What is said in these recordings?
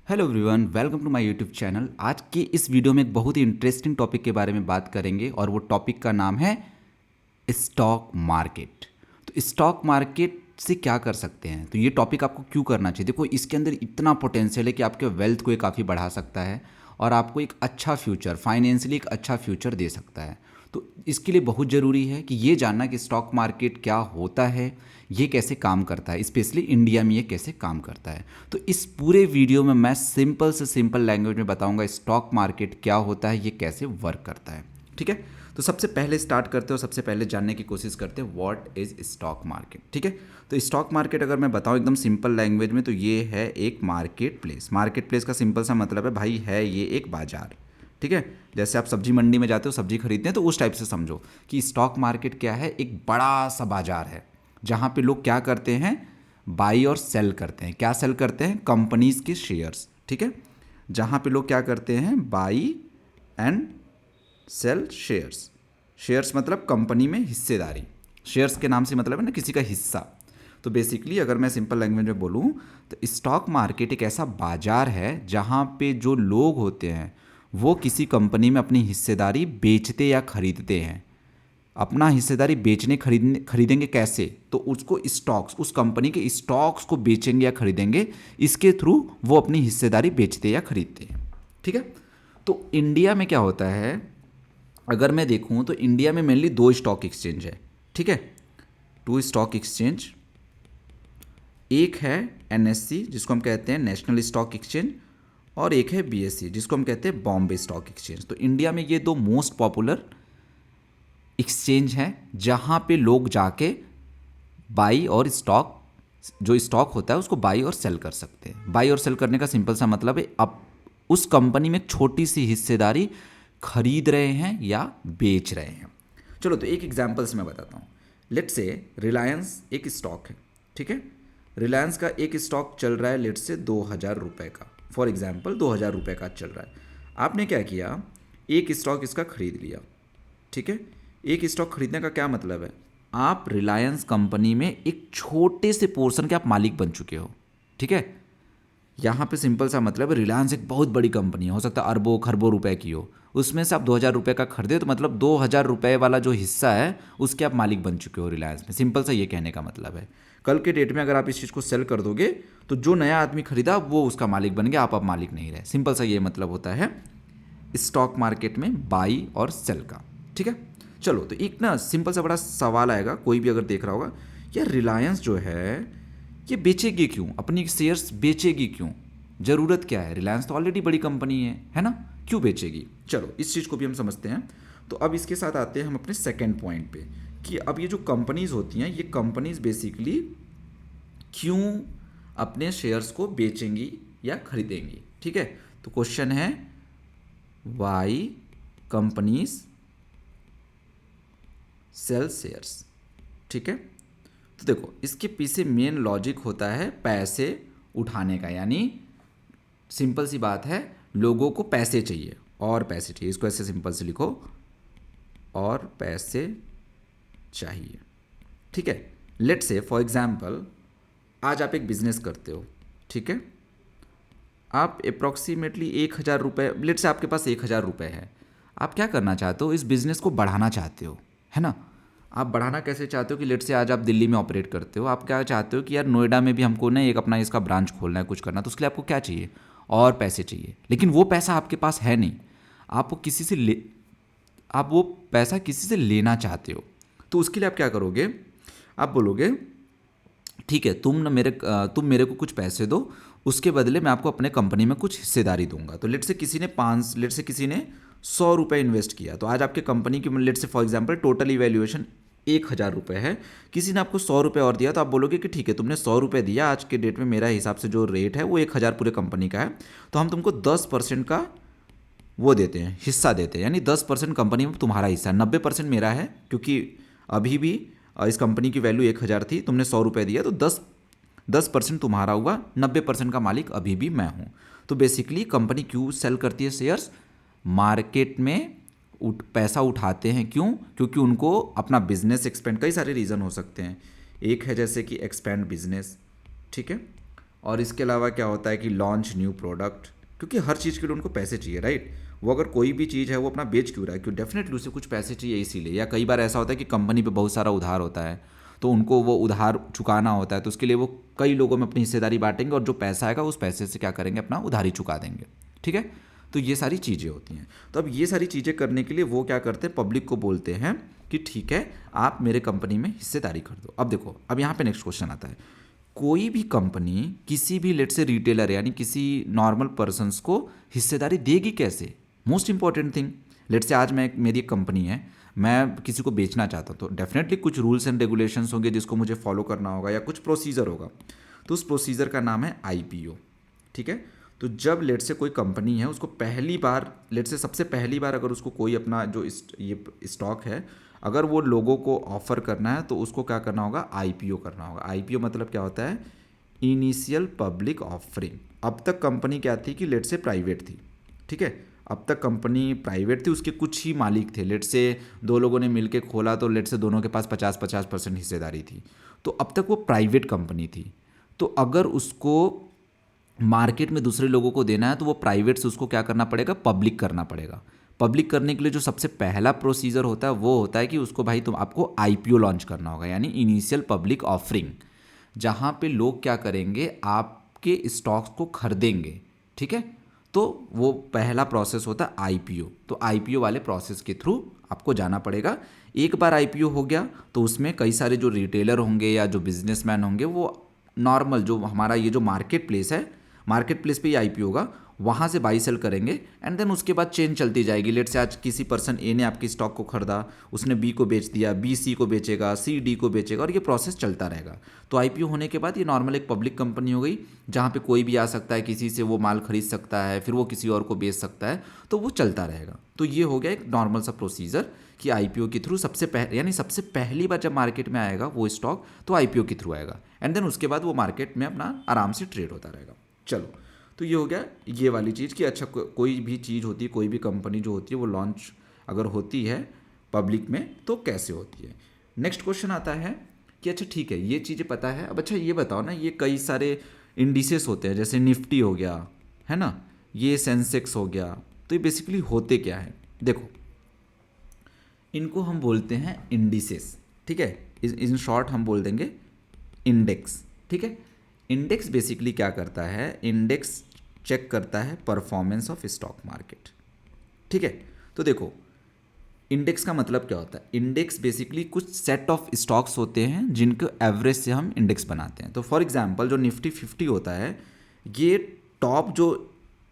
Hello everyone, welcome to my YouTube channel. आज के इस वीडियो में एक बहुत ही इंटरेस्टिंग टॉपिक के बारे में बात करेंगे और वो टॉपिक का नाम है स्टॉक मार्केट। तो स्टॉक मार्केट से क्या कर सकते हैं, तो ये टॉपिक आपको क्यों करना चाहिए। देखो, इसके अंदर इतना पोटेंशियल है कि आपके वेल्थ को ये काफ़ी बढ़ा सकता है और आपको एक अच्छा फ्यूचर, फाइनेंशियली एक अच्छा फ्यूचर दे सकता है। तो इसके लिए बहुत ज़रूरी है कि ये जानना कि स्टॉक मार्केट क्या होता है, ये कैसे काम करता है, स्पेशली इंडिया में ये कैसे काम करता है। तो इस पूरे वीडियो में मैं सिंपल से सिंपल लैंग्वेज में बताऊंगा स्टॉक मार्केट क्या होता है, ये कैसे वर्क करता है। ठीक है, तो सबसे पहले स्टार्ट करते हो, सबसे पहले जानने की कोशिश करते हैं व्हाट इज स्टॉक मार्केट। ठीक है, तो स्टॉक मार्केट अगर मैं बताऊं एकदम सिंपल लैंग्वेज में, तो ये है एक मार्केट प्लेस। मार्केट प्लेस का सिंपल सा मतलब है भाई, है ये एक बाजार। ठीक है, जैसे आप सब्जी मंडी में जाते हो सब्जी खरीदते हैं, तो उस टाइप से समझो कि स्टॉक मार्केट क्या है, एक बड़ा सा बाजार है जहाँ पे लोग क्या करते हैं, बाई और सेल करते हैं। क्या सेल करते हैं? कंपनीज के शेयर्स। ठीक है, जहाँ पे लोग क्या करते हैं, buy and sell shares. Shares मतलब कंपनी में हिस्सेदारी। शेयर्स के नाम से मतलब है ना किसी का हिस्सा। तो बेसिकली अगर मैं सिंपल लैंग्वेज में बोलूँ तो स्टॉक मार्केट एक ऐसा बाजार है जहाँ पे जो लोग होते हैं वो किसी कंपनी में अपनी हिस्सेदारी बेचते या खरीदते हैं। अपना हिस्सेदारी बेचने खरीदेंगे कैसे? तो उसको स्टॉक्स, उस कंपनी के स्टॉक्स को बेचेंगे या खरीदेंगे, इसके थ्रू वो अपनी हिस्सेदारी बेचते या खरीदते हैं। ठीक है, तो इंडिया में क्या होता है, अगर मैं देखूं तो इंडिया में मेनली दो स्टॉक एक्सचेंज है। ठीक है, टू स्टॉक एक्सचेंज। एक है एनएससी जिसको हम कहते हैं नेशनल स्टॉक एक्सचेंज, और एक है बीएससी जिसको हम कहते हैं बॉम्बे स्टॉक एक्सचेंज। तो इंडिया में ये दो मोस्ट पॉपुलर एक्सचेंज है जहाँ पे लोग जाके बाई और स्टॉक, जो स्टॉक होता है उसको बाई और सेल कर सकते हैं। बाई और सेल करने का सिंपल सा मतलब है अब उस कंपनी में एक छोटी सी हिस्सेदारी खरीद रहे हैं या बेच रहे हैं। चलो, तो एक एग्जांपल से मैं बताता हूँ। लेट से रिलायंस एक स्टॉक है। ठीक है, रिलायंस का एक स्टॉक चल रहा है लेट से 2,000 रुपये का। फॉर एग्जाम्पल 2,000 रुपये का चल रहा है। आपने क्या किया, एक स्टॉक इसका खरीद लिया। ठीक है, एक स्टॉक खरीदने का क्या मतलब है, आप रिलायंस कंपनी में एक छोटे से पोर्शन के आप मालिक बन चुके हो। ठीक है, यहाँ पे सिंपल सा मतलब है रिलायंस एक बहुत बड़ी कंपनी है, हो सकता है अरबों खरबों रुपए की हो, उसमें से आप 2,000 रुपये का खरीदे तो मतलब 2,000 रुपये वाला जो हिस्सा है उसके आप मालिक बन चुके हो रिलायंस में। सिंपल सा ये कहने का मतलब है। कल के डेट में अगर आप इस चीज़ को सेल कर दोगे तो जो नया आदमी खरीदा वो उसका मालिक बन गया, आप अब मालिक नहीं रहे। सिंपल सा ये मतलब होता है स्टॉक मार्केट में बाई और सेल का। ठीक है, चलो, तो एक ना सिंपल सा बड़ा सवाल आएगा, कोई भी अगर देख रहा होगा, यार रिलायंस जो है ये बेचेगी क्यों, अपनी शेयर्स बेचेगी क्यों, ज़रूरत क्या है, रिलायंस तो ऑलरेडी बड़ी कंपनी है ना, क्यों बेचेगी। चलो, इस चीज़ को भी हम समझते हैं। तो अब इसके साथ आते हैं हम अपने सेकेंड पॉइंट पे कि अब ये जो कंपनीज होती हैं, ये कंपनीज बेसिकली क्यों अपने शेयर्स को बेचेंगी या खरीदेंगी। ठीक है, तो क्वेश्चन है वाई कंपनीज सेल शेयर्स। ठीक है, तो देखो इसके पीछे मेन लॉजिक होता है पैसे उठाने का, यानी सिंपल सी बात है, लोगों को पैसे चाहिए और पैसे चाहिए। इसको ऐसे सिंपल से लिखो, और पैसे चाहिए। ठीक है, लेट से फॉर एग्जाम्पल आज आप एक बिजनेस करते हो। ठीक है, आप अप्रॉक्सीमेटली 1,000 रुपये, लेट से आपके पास 1,000 रुपये है, आप क्या करना चाहते हो, इस बिज़नेस को बढ़ाना चाहते हो, है ना। आप बढ़ाना कैसे चाहते हो कि लेट से आज आप दिल्ली में ऑपरेट करते हो, आप क्या चाहते हो कि यार नोएडा में भी हमको ना एक अपना इसका ब्रांच खोलना है, कुछ करना है, तो उसके लिए आपको क्या चाहिए, और पैसे चाहिए। लेकिन वो पैसा आपके पास है नहीं, आप वो किसी से ले आप वो पैसा किसी से लेना चाहते हो। तो उसके लिए आप क्या करोगे, आप बोलोगे ठीक है, तुम मेरे को कुछ पैसे दो, उसके बदले मैं आपको अपने कंपनी में कुछ हिस्सेदारी दूंगा। तो लेट से किसी ने 100 रुपये इन्वेस्ट किया, तो आज आपके कंपनी की लेट से फॉर एग्जांपल टोटल इवैल्यूएशन 1,000 रुपये है, किसी ने आपको 100 रुपये और दिया, तो आप बोलोगे कि ठीक है, तुमने 100 रुपये दिया, आज के डेट में मेरा हिसाब से जो रेट है वो 1,000 पूरे कंपनी का है, तो हम तुमको 10% का वो देते हैं, हिस्सा देते हैं, यानी 10% कंपनी में तुम्हारा हिस्सा है, 90% मेरा है, क्योंकि अभी भी इस कंपनी की वैल्यू 1,000 थी, तुमने 100 रुपये दिया, तो 10% तुम्हारा हुआ, 90% का मालिक अभी भी मैं हूँ। तो बेसिकली कंपनी क्यों सेल करती है शेयर्स, मार्केट में पैसा उठाते हैं, क्यों, क्योंकि उनको अपना बिजनेस एक्सपेंड, कई सारे रीज़न हो सकते हैं, एक है जैसे कि एक्सपेंड बिजनेस। ठीक है, और इसके अलावा क्या होता है कि लॉन्च न्यू प्रोडक्ट, क्योंकि हर चीज़ के लिए उनको पैसे चाहिए, राइट। वो अगर कोई भी चीज़ है वो अपना बेच क्यों रहा है, क्यों, डेफिनेटली उसे कुछ पैसे चाहिए इसीलिए। या कई बार ऐसा होता है कि कंपनी पे बहुत सारा उधार होता है, तो उनको वो उधार चुकाना होता है, तो उसके लिए वो कई लोगों में अपनी हिस्सेदारी बांटेंगे और जो पैसा आएगा उस पैसे से क्या करेंगे, अपना उधारी चुका देंगे, ठीक है। तो ये सारी चीज़ें होती हैं। तो अब ये सारी चीज़ें करने के लिए वो क्या करते हैं, पब्लिक को बोलते हैं कि ठीक है आप मेरे कंपनी में हिस्सेदारी कर दो। अब देखो, अब यहाँ पे नेक्स्ट क्वेश्चन आता है, कोई भी कंपनी किसी भी लेट से रिटेलर यानी किसी नॉर्मल पर्सन्स को हिस्सेदारी देगी कैसे? मोस्ट इंपॉर्टेंट थिंग, लेट से आज मेरी एक कंपनी है, मैं किसी को बेचना चाहता हूँ, तो डेफिनेटली कुछ रूल्स एंड रेगुलेशंस होंगे जिसको मुझे फॉलो करना होगा या कुछ प्रोसीजर होगा। तो उस प्रोसीजर का नाम है आईपीओ, ठीक है। तो जब लेट से कोई कंपनी है उसको पहली बार, लेट से सबसे पहली बार अगर उसको कोई अपना जो ये स्टॉक है अगर वो लोगों को ऑफर करना है तो उसको क्या करना होगा, आईपीओ करना होगा। आईपीओ मतलब क्या होता है, इनिशियल पब्लिक ऑफरिंग। अब तक कंपनी क्या थी कि लेट से प्राइवेट थी, ठीक है। अब तक कंपनी प्राइवेट थी, उसके कुछ ही मालिक थे, लेट से दो लोगों ने मिलके खोला तो लेट से दोनों के पास 50-50% हिस्सेदारी थी। तो अब तक वो प्राइवेट कंपनी थी। तो अगर उसको मार्केट में दूसरे लोगों को देना है तो वो प्राइवेट से उसको क्या करना पड़ेगा, पब्लिक करना पड़ेगा। पब्लिक करने के लिए जो सबसे पहला प्रोसीजर होता है वो होता है कि उसको भाई तुम आपको आईपीओ लॉन्च करना होगा, यानी इनिशियल पब्लिक ऑफरिंग, जहाँ पे लोग क्या करेंगे, आपके स्टॉक्स को खरीदेंगे, ठीक है। तो वो पहला प्रोसेस होता है आईपीओ। तो आईपीओ वाले प्रोसेस के थ्रू आपको जाना पड़ेगा। एक बार आईपीओ हो गया तो उसमें कई सारे जो रिटेलर होंगे या जो बिजनेसमैन होंगे वो नॉर्मल जो हमारा ये जो मार्केट प्लेस है, मार्केट प्लेस पे ही आईपीओ होगा, वहाँ से बाई सेल करेंगे एंड देन उसके बाद चेन चलती जाएगी। लेट से आज किसी पर्सन ए ने आपकी स्टॉक को खरीदा, उसने बी को बेच दिया, बी सी को बेचेगा, सी डी को बेचेगा और ये प्रोसेस चलता रहेगा। तो आईपीओ होने के बाद ये नॉर्मल एक पब्लिक कंपनी हो गई जहाँ पे कोई भी आ सकता है, किसी से वो माल खरीद सकता है, फिर वो किसी और को बेच सकता है, तो वो चलता रहेगा। तो ये हो गया एक नॉर्मल सा प्रोसीजर कि आईपीओ के थ्रू यानी सबसे पहली बार जब मार्केट में आएगा वो स्टॉक तो आईपीओ के थ्रू आएगा एंड देन उसके बाद वो मार्केट में अपना आराम से ट्रेड होता रहेगा। चलो, तो ये हो गया ये वाली चीज़ कि अच्छा कोई भी चीज़ होती है, कोई भी कंपनी जो होती है वो लॉन्च अगर होती है पब्लिक में तो कैसे होती है। नेक्स्ट क्वेश्चन आता है कि अच्छा ठीक है ये चीज़ें पता है, अब अच्छा ये बताओ ना, ये कई सारे इंडिसेस होते हैं जैसे निफ्टी हो गया, है ना, ये सेंसेक्स हो गया, तो ये बेसिकली होते क्या है? देखो, इनको हम बोलते हैं इंडिसेस, ठीक है। इन शॉर्ट हम बोल देंगे इंडेक्स, ठीक है। इंडेक्स बेसिकली क्या करता है, इंडेक्स चेक करता है परफॉर्मेंस ऑफ स्टॉक मार्केट, ठीक है। तो देखो, इंडेक्स का मतलब क्या होता है, इंडेक्स बेसिकली कुछ सेट ऑफ स्टॉक्स होते हैं जिनको एवरेज से हम इंडेक्स बनाते हैं। तो फॉर एग्जांपल जो निफ्टी 50 होता है, ये टॉप जो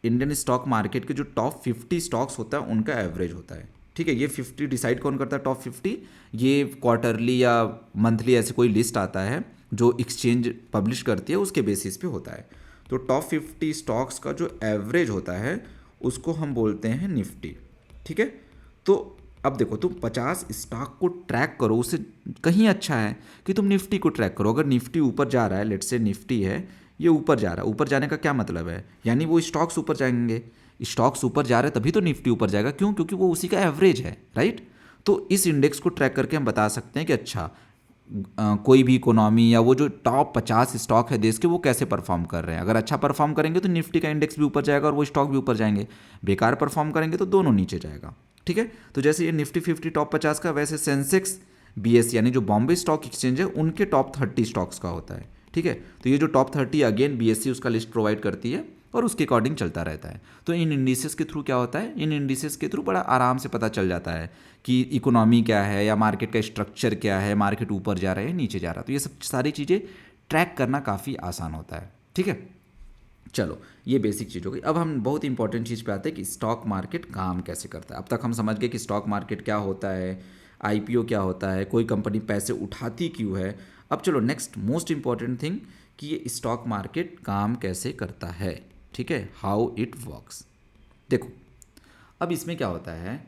इंडियन स्टॉक मार्केट के जो टॉप 50 स्टॉक्स होता है उनका एवरेज होता है, ठीक है। ये 50 डिसाइड कौन करता है, टॉप 50, ये क्वार्टरली या मंथली ऐसे कोई लिस्ट आता है जो एक्सचेंज पब्लिश करती है, उसके बेसिस पे होता है। तो टॉप 50 स्टॉक्स का जो एवरेज होता है उसको हम बोलते हैं निफ्टी, ठीक है। तो अब देखो, तुम 50 स्टॉक को ट्रैक करो, उससे कहीं अच्छा है कि तुम निफ्टी को ट्रैक करो। अगर निफ्टी ऊपर जा रहा है, लेट्स से निफ्टी है ये ऊपर जा रहा है, ऊपर जाने का क्या मतलब है, यानी वो स्टॉक्स ऊपर जाएंगे, स्टॉक्स ऊपर जा रहे हैं तभी तो निफ्टी ऊपर जाएगा, क्यों, क्योंकि वो उसी का एवरेज है, राइट। तो इस इंडेक्स को ट्रैक करके हम बता सकते हैं कि अच्छा कोई भी इकोनॉमी या वो जो टॉप 50 स्टॉक है देश के वो कैसे परफॉर्म कर रहे हैं। अगर अच्छा परफॉर्म करेंगे तो निफ्टी का इंडेक्स भी ऊपर जाएगा और वो स्टॉक भी ऊपर जाएंगे, बेकार परफॉर्म करेंगे तो दोनों नीचे जाएगा, ठीक है। तो जैसे ये निफ्टी 50 टॉप 50 का, वैसे सेंसेक्स बीएसई यानी जो बॉम्बे स्टॉक एक्सचेंज है उनके टॉप 30 स्टॉक्स का होता है, ठीक है। तो ये जो टॉप 30 अगेन बीएसई उसका लिस्ट प्रोवाइड करती है और उसके अकॉर्डिंग चलता रहता है। तो इन इंडिसेस के थ्रू क्या होता है, इन इंडिसेस के थ्रू बड़ा आराम से पता चल जाता है कि इकोनॉमी क्या है या मार्केट का स्ट्रक्चर क्या है, मार्केट ऊपर जा रहा है नीचे जा रहा है। तो ये सब सारी चीज़ें ट्रैक करना काफ़ी आसान होता है, ठीक है। चलो, ये बेसिक चीज़ हो गई। अब हम बहुत इंपॉर्टेंट चीज़ पे आते हैं कि स्टॉक मार्केट काम कैसे करता है। अब तक हम समझ गए कि स्टॉक मार्केट क्या होता है, आईपीओ क्या होता है, कोई कंपनी पैसे उठाती क्यों है। अब चलो नेक्स्ट मोस्ट इंपॉर्टेंट थिंग कि ये स्टॉक मार्केट काम कैसे करता है, ठीक है, हाउ इट वर्क्स। देखो, अब इसमें क्या होता है,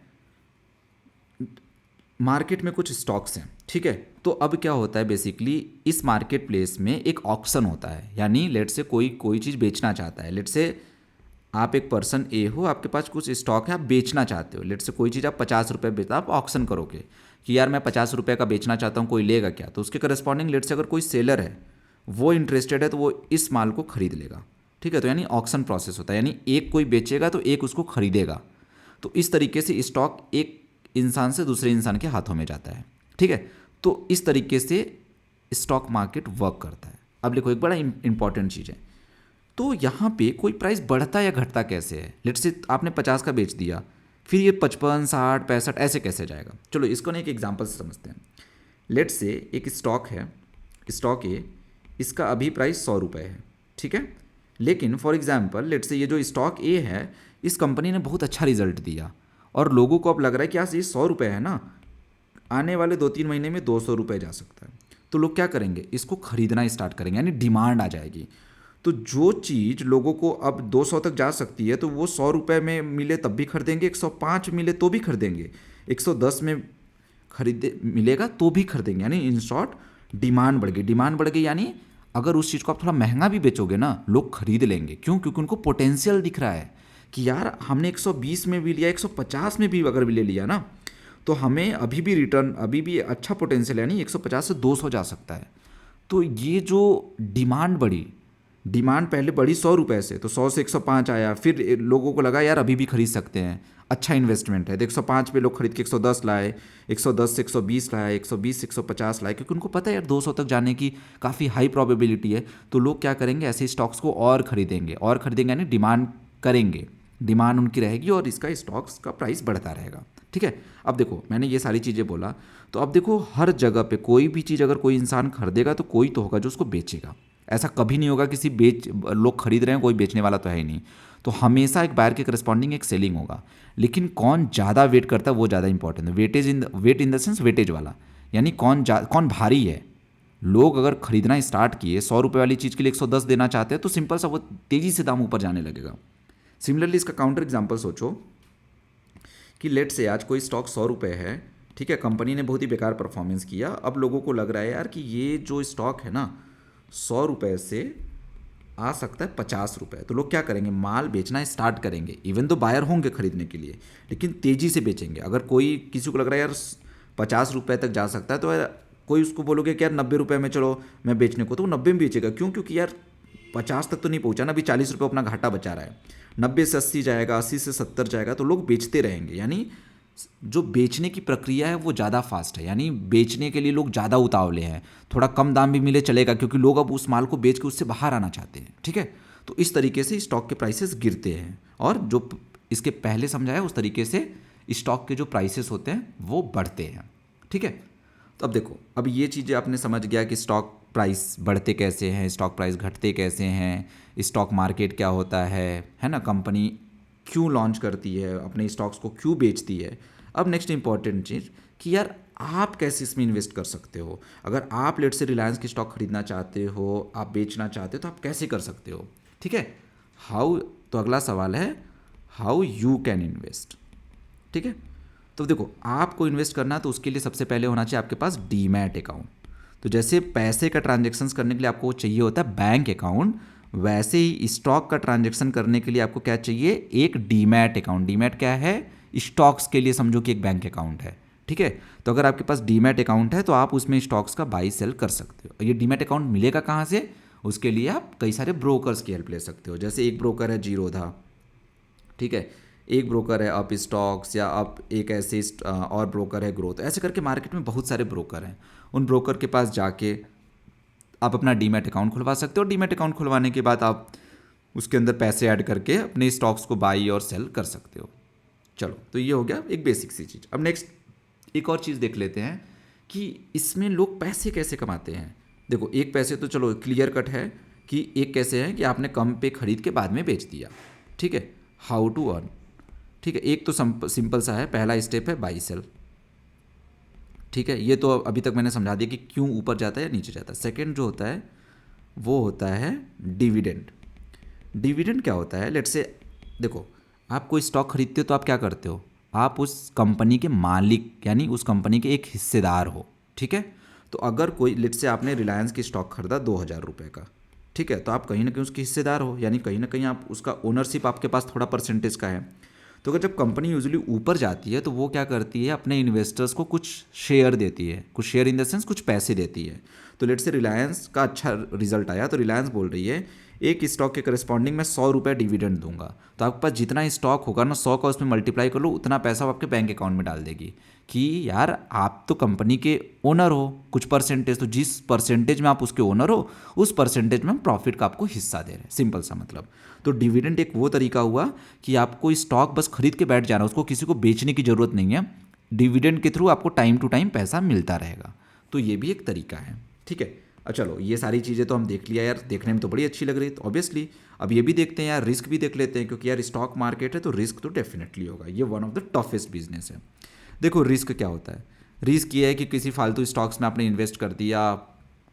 मार्केट में कुछ स्टॉक्स हैं, ठीक है। तो अब क्या होता है, बेसिकली इस मार्केट प्लेस में एक ऑक्शन होता है, यानी लेट से कोई चीज़ बेचना चाहता है। लेट से आप एक पर्सन ए हो, आपके पास कुछ स्टॉक है, आप बेचना चाहते हो। लेट से कोई चीज़ आप 50 रुपये बेचते, आप ऑक्शन करोगे कि यार मैं 50 रुपये का बेचना चाहता हूँ, कोई लेगा क्या। तो उसके करस्पॉन्डिंग लेट से अगर कोई सेलर है वो इंटरेस्टेड है तो वो इस माल को खरीद लेगा। ठीक है, तो यानी ऑक्शन प्रोसेस होता है, यानी एक कोई बेचेगा तो एक उसको खरीदेगा। तो इस तरीके से स्टॉक एक इंसान से दूसरे इंसान के हाथों में जाता है। ठीक है, तो इस तरीके से स्टॉक मार्केट वर्क करता है। अब देखो एक बड़ा इंपॉर्टेंट चीज़ है, तो यहाँ पे कोई प्राइस बढ़ता या घटता कैसे है। लेट्स से आपने 50 का बेच दिया, फिर ये 55, 60, 65 ऐसे कैसे जाएगा। चलो इसको ना एक एग्जांपल से समझते हैं। लेट्स से एक स्टॉक है, स्टॉक ए, इसका अभी प्राइस 100 रुपये है। ठीक है, लेकिन फॉर एग्जांपल लेट्स से ये जो स्टॉक ए है, इस कंपनी ने बहुत अच्छा रिजल्ट दिया और लोगों को अब लग रहा है कि यार ये 100 रुपये है ना, आने वाले 2-3 महीने में 200 रुपये जा सकता है। तो लोग क्या करेंगे, इसको खरीदना स्टार्ट करेंगे, यानी डिमांड आ जाएगी। तो जो चीज़ लोगों को अब 200 तक जा सकती है तो वो 100 रुपये में मिले तब भी खरीदेंगे, 105 मिले तो भी खरीदेंगे, 110 में खरीदे मिलेगा तो भी खरीदेंगे। यानी इन शॉर्ट डिमांड बढ़ गई, डिमांड बढ़ गई, यानी अगर उस चीज़ को आप थोड़ा महंगा भी बेचोगे ना, लोग खरीद लेंगे। क्यों? क्योंकि उनको पोटेंशियल दिख रहा है कि यार हमने 120 में भी लिया, 150 में भी अगर भी ले लिया ना, तो हमें अभी भी रिटर्न, अभी भी अच्छा पोटेंशियल है, यानी 150 से 200 जा सकता है। तो ये जो डिमांड बढ़ी, डिमांड पहले बढ़ी 100 रुपये से, तो 100 से 105 आया, फिर लोगों को लगा यार अभी भी खरीद सकते हैं, अच्छा इन्वेस्टमेंट है, तो 105 पे लोग खरीद के 110 लाए, 110 से 120 लाए, 120 से 150 लाए, क्योंकि उनको पता है यार 200 तक जाने की काफ़ी हाई प्रोबेबिलिटी है। तो लोग क्या करेंगे, ऐसे स्टॉक्स को और खरीदेंगे, और खरीदेंगे यानी डिमांड करेंगे, डिमांड उनकी रहेगी और इसका स्टॉक्स का प्राइस बढ़ता रहेगा। ठीक है, अब देखो मैंने ये सारी चीज़ें बोला, तो अब देखो हर जगह पे कोई भी चीज़ अगर कोई इंसान खरीदेगा तो कोई तो होगा जो उसको बेचेगा। ऐसा कभी नहीं होगा किसी लोग खरीद रहे हैं कोई बेचने वाला तो है ही नहीं। तो हमेशा एक बायर के करस्पॉन्डिंग एक सेलिंग होगा, लेकिन कौन ज़्यादा वेट करता है वो ज़्यादा इंपॉर्टेंट है। Weight in the sense weightage वाला, यानी कौन भारी है। लोग अगर खरीदना स्टार्ट किए 100 रुपये वाली चीज़ के लिए 110 देना चाहते हैं तो सिंपल सा वो तेज़ी से दाम ऊपर जाने लगेगा। सिमिलरली इसका काउंटर एग्जाम्पल सोचो कि लेट से आज कोई स्टॉक 100 रुपये है, ठीक है, कंपनी ने बहुत ही बेकार परफॉर्मेंस किया, अब लोगों को लग रहा है यार कि ये जो स्टॉक है ना 100 रुपये से आ सकता है 50 रुपये, तो लोग क्या करेंगे, माल बेचना स्टार्ट करेंगे। इवन तो बायर होंगे खरीदने के लिए, लेकिन तेज़ी से बेचेंगे। अगर कोई किसी को लग रहा है यार 50 रुपये तक जा सकता है, तो यार कोई उसको बोलोगे कि यार 90 रुपये में चलो मैं बेचने को, तो वो 90 में बेचेगा। क्यों? क्योंकि यार 50 तक तो नहीं पहुंचा ना, अभी 40 रुपये अपना घाटा बचा रहा है, 90 से 80 जाएगा, 80 से 70 जाएगा, तो लोग बेचते रहेंगे। यानी जो बेचने की प्रक्रिया है वो ज़्यादा फास्ट है, यानी बेचने के लिए लोग ज़्यादा उतावले हैं। थोड़ा कम दाम भी मिले चलेगा, क्योंकि लोग अब उस माल को बेच के उससे बाहर आना चाहते हैं। ठीक है, तो इस तरीके से स्टॉक के प्राइसेस गिरते हैं, और जो इसके पहले समझाया उस तरीके से स्टॉक के जो प्राइसेस होते हैं वो बढ़ते हैं। ठीक है, तो अब देखो, अब ये चीज़ें आपने समझ गया कि स्टॉक प्राइस बढ़ते कैसे हैं, स्टॉक प्राइस घटते कैसे हैं, स्टॉक मार्केट क्या होता है ना, कंपनी क्यों लॉन्च करती है, अपने स्टॉक्स को क्यों बेचती है। अब नेक्स्ट इंपॉर्टेंट चीज़ कि यार आप कैसे इसमें इन्वेस्ट कर सकते हो। अगर आप लेट से रिलायंस की स्टॉक खरीदना चाहते हो, आप बेचना चाहते हो, तो आप कैसे कर सकते हो। ठीक है, हाउ, तो अगला सवाल है हाउ यू कैन इन्वेस्ट। ठीक है, तो देखो आपको इन्वेस्ट करना है तो उसके लिए सबसे पहले होना चाहिए आपके पास डीमैट अकाउंट। तो जैसे पैसे का ट्रांजेक्शन्स करने के लिए आपको चाहिए होता है बैंक अकाउंट, वैसे ही स्टॉक का ट्रांजेक्शन करने के लिए आपको क्या चाहिए, एक डीमैट अकाउंट। डीमैट क्या है, स्टॉक्स के लिए समझो कि एक बैंक अकाउंट है। ठीक है, तो अगर आपके पास डीमैट अकाउंट है तो आप उसमें स्टॉक्स का बाई सेल कर सकते हो। ये डीमैट अकाउंट मिलेगा कहाँ से, उसके लिए आप कई सारे ब्रोकर्स की हेल्प ले सकते हो। जैसे एक ब्रोकर है जीरोधा, ठीक है, एक ब्रोकर है अप स्टॉक्स, या अप एक ऐसे और ब्रोकर है ग्रोथ। ऐसे करके मार्केट में बहुत सारे ब्रोकर हैं, उन ब्रोकर के पास जाके आप अपना डीमैट अकाउंट खुलवा सकते हो। डीमैट अकाउंट खुलवाने के बाद आप उसके अंदर पैसे ऐड करके अपने स्टॉक्स को बाई और सेल कर सकते हो। चलो, तो ये हो गया एक बेसिक सी चीज़। अब नेक्स्ट एक और चीज़ देख लेते हैं कि इसमें लोग पैसे कैसे कमाते हैं। देखो एक पैसे तो चलो क्लियर कट है कि एक कैसे है कि आपने कम पे खरीद के बाद में बेच दिया। ठीक है, हाउ टू अर्न। ठीक है, एक तो सिंपल सा है, पहला स्टेप है बाई सेल। ठीक है, ये तो अभी तक मैंने समझा दिया कि क्यों ऊपर जाता है या नीचे जाता है। सेकंड जो होता है वो होता है डिविडेंड। डिविडेंड क्या होता है, लेट्स से देखो आप कोई स्टॉक खरीदते हो तो आप क्या करते हो, आप उस कंपनी के मालिक यानी उस कंपनी के एक हिस्सेदार हो। ठीक है, तो अगर कोई लेट्स से आपने रिलायंस की स्टॉक खरीदा 2000 रुपये का, ठीक है, तो आप कहीं ना कहीं उसके हिस्सेदार हो, यानी कहीं ना कहीं आप उसका ओनरशिप आपके पास थोड़ा परसेंटेज का है। तो अगर जब कंपनी यूजुअली ऊपर जाती है तो वो क्या करती है, अपने इन्वेस्टर्स को कुछ शेयर देती है, कुछ शेयर इन द सेंस कुछ पैसे देती है। तो लेट से रिलायंस का अच्छा रिजल्ट आया तो रिलायंस बोल रही है एक स्टॉक के करस्पॉन्डिंग मैं 100 रुपये डिविडेंड दूंगा। तो आपके पास जितना स्टॉक होगा ना 100 का उसमें मल्टीप्लाई कर लो, उतना पैसा वो आपके बैंक अकाउंट में डाल देगी कि यार आप तो कंपनी के ओनर हो, कुछ परसेंटेज, तो जिस परसेंटेज में आप उसके ओनर हो उस परसेंटेज में हम प्रॉफिट का आपको हिस्सा दे रहे हैं। सिंपल सा मतलब। तो डिविडेंड एक वो तरीका हुआ कि आपको स्टॉक बस खरीद के बैठ जाना, उसको किसी को बेचने की ज़रूरत नहीं है। डिविडेंड के थ्रू आपको टाइम टू टाइम पैसा मिलता रहेगा। तो ये भी एक तरीका है, ठीक है। अब चलो ये सारी चीज़ें तो हम देख लिया यार, देखने में तो बड़ी अच्छी लग रही है। तो ऑब्वियसली अब ये भी देखते हैं यार, रिस्क भी देख लेते हैं, क्योंकि यार स्टॉक मार्केट है तो रिस्क तो डेफिनेटली होगा। ये one of the toughest business है। देखो रिस्क क्या होता है। रिस्क ये है कि किसी फालतू स्टॉक्स में आपने इन्वेस्ट कर दिया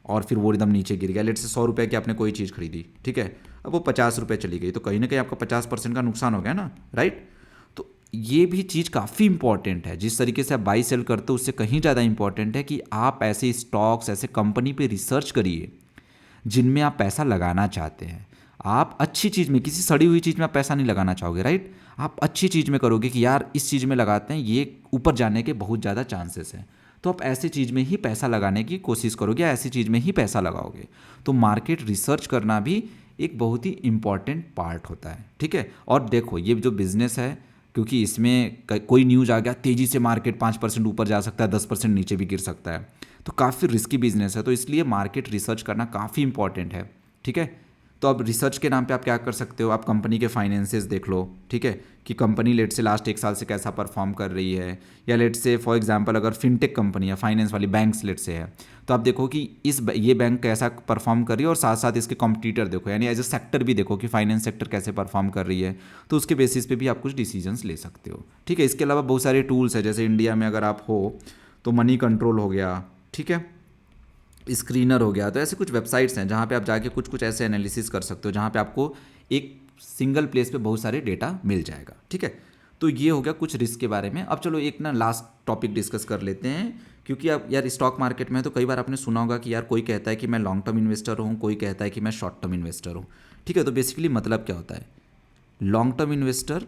और फिर वो एकदम नीचे गिर गया। लेट से 100 रुपये की आपने कोई चीज़ खरीदी, ठीक है, अब वो 50 रुपये चली गई, तो कहीं ना कहीं आपका 50% का नुकसान हो गया ना, राइट। तो ये भी चीज़ काफ़ी इंपॉर्टेंट है। जिस तरीके से आप बाई सेल करते हो उससे कहीं ज़्यादा इंपॉर्टेंट है कि आप ऐसे स्टॉक्स, ऐसे कंपनी पे रिसर्च करिए जिनमें आप पैसा लगाना चाहते हैं। आप अच्छी चीज़ में, किसी सड़ी हुई चीज़ में आप पैसा नहीं लगाना चाहोगे, राइट। आप अच्छी चीज़ में करोगे कि यार इस चीज़ में लगाते हैं, ये ऊपर जाने के बहुत ज़्यादा चांसेस हैं, तो आप ऐसी चीज़ में ही पैसा लगाने की कोशिश करोगे, ऐसी चीज़ में ही पैसा लगाओगे। तो मार्केट रिसर्च करना भी एक बहुत ही इम्पॉर्टेंट पार्ट होता है, ठीक है। और देखो ये जो बिज़नेस है, क्योंकि इसमें कोई न्यूज़ आ गया तेज़ी से मार्केट 5% ऊपर जा सकता है, 10% नीचे भी गिर सकता है, तो काफ़ी रिस्की बिजनेस है। तो इसलिए मार्केट रिसर्च करना काफ़ी इंपॉर्टेंट है, ठीक है। तो अब रिसर्च के नाम पे आप क्या कर सकते हो, आप कंपनी के फाइनेंसेस देख लो, ठीक है, कि कंपनी लेट से लास्ट 1 साल से कैसा परफॉर्म कर रही है। या लेट से फॉर एग्जांपल अगर फिनटेक कंपनी या फाइनेंस वाली बैंक्स लेट से है, तो आप देखो कि ये बैंक कैसा परफॉर्म कर रही है, और साथ साथ इसके कॉम्पिटिटर देखो, यानी एज ए सेक्टर भी देखो कि फाइनेंस सेक्टर कैसे परफॉर्म कर रही है। तो उसके बेसिस पे भी आप कुछ डिसीजंस ले सकते हो, ठीक है। इसके अलावा बहुत सारे टूल्स है, जैसे इंडिया में अगर आप हो तो मनी कंट्रोल हो गया, ठीक है, स्क्रीनर हो गया। तो ऐसे कुछ वेबसाइट्स हैं जहाँ पे आप जाके कुछ कुछ ऐसे एनालिसिस कर सकते हो जहाँ पे आपको एक सिंगल प्लेस पे बहुत सारे डेटा मिल जाएगा, ठीक है। तो ये हो गया कुछ रिस्क के बारे में। अब चलो एक ना लास्ट टॉपिक डिस्कस कर लेते हैं, क्योंकि अब यार स्टॉक मार्केट में तो कई बार आपने सुना होगा कि यार कोई कहता है कि मैं लॉन्ग टर्म इन्वेस्टर हूँ, कोई कहता है कि मैं शॉर्ट टर्म इन्वेस्टर हूँ, ठीक है। तो बेसिकली मतलब क्या होता है, long term investor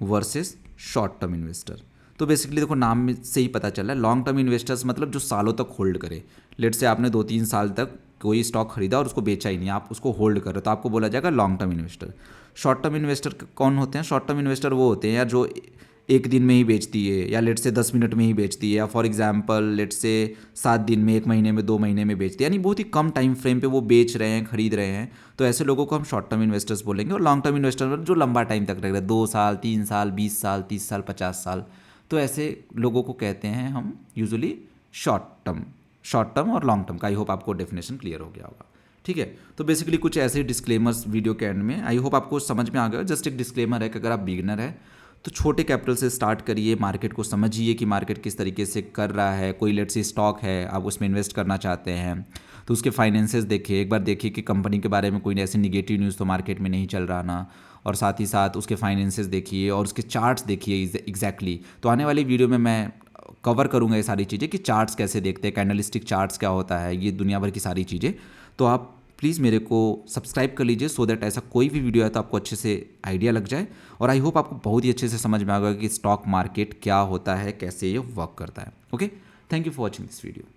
versus short term investor. तो बेसिकली देखो नाम में से ही पता चल रहा है, लॉन्ग टर्म इन्वेस्टर्स मतलब जो सालों तक होल्ड करे। लेट से आपने 2-3 साल तक कोई स्टॉक खरीदा और उसको बेचा ही नहीं, आप उसको होल्ड कर रहे हो, तो आपको बोला जाएगा long term investor. Short term investor कौन होते हैं, शॉर्ट टर्म इन्वेस्टर वो होते हैं यार जो एक दिन में ही बेचती है, या लेट से 10 मिनट में ही बेचती है, या फॉर एग्जांपल लेट से 7 दिन में, 1 महीने में, 2 महीने में बेचती है, यानी बहुत ही कम टाइम फ्रेम पे वो बेच रहे हैं, खरीद रहे हैं। तो ऐसे लोगों को हम शॉर्ट टर्म इन्वेस्टर्स बोलेंगे। और लॉन्ग टर्म इन्वेस्टर जो लंबा टाइम तक रख रहे हैं, 2 साल, 3 साल, 20 साल, 30 साल, 50 साल, तो ऐसे लोगों को कहते हैं हम यूजुअली शॉर्ट टर्म और लॉन्ग टर्म का। आई होप आपको डेफिनेशन क्लियर हो गया होगा, ठीक है। तो बेसिकली कुछ ऐसे डिस्क्लेमर्स वीडियो के एंड में, आई होप आपको समझ में आ गया। जस्ट एक डिस्क्लेमर है कि अगर आप बिगिनर है तो छोटे कैपिटल से स्टार्ट करिए, मार्केट को समझिए कि मार्केट किस तरीके से कर रहा है। कोई लेट से स्टॉक है, आप उसमें इन्वेस्ट करना चाहते हैं, तो उसके फाइनेंसेस देखिए, एक बार देखिए कि कंपनी के बारे में कोई ऐसी निगेटिव न्यूज़ तो मार्केट में नहीं चल रहा ना, और साथ ही साथ उसके फाइनेंसेस देखिए और उसके चार्ट्स देखिए एग्जैक्टली। तो आने वाली वीडियो में मैं कवर करूँगा ये सारी चीज़ें कि चार्ट्स कैसे देखते हैं, कैंडलस्टिक चार्ट्स क्या होता है, ये दुनिया भर की सारी चीज़ें। तो आप प्लीज़ मेरे को सब्सक्राइब कर लीजिए, सो दैट ऐसा कोई भी वीडियो है तो आपको अच्छे से आइडिया लग जाए। और आई होप आपको बहुत ही अच्छे से समझ में आएगा कि स्टॉक मार्केट क्या होता है, कैसे ये वर्क करता है। Okay, thank you for watching this video.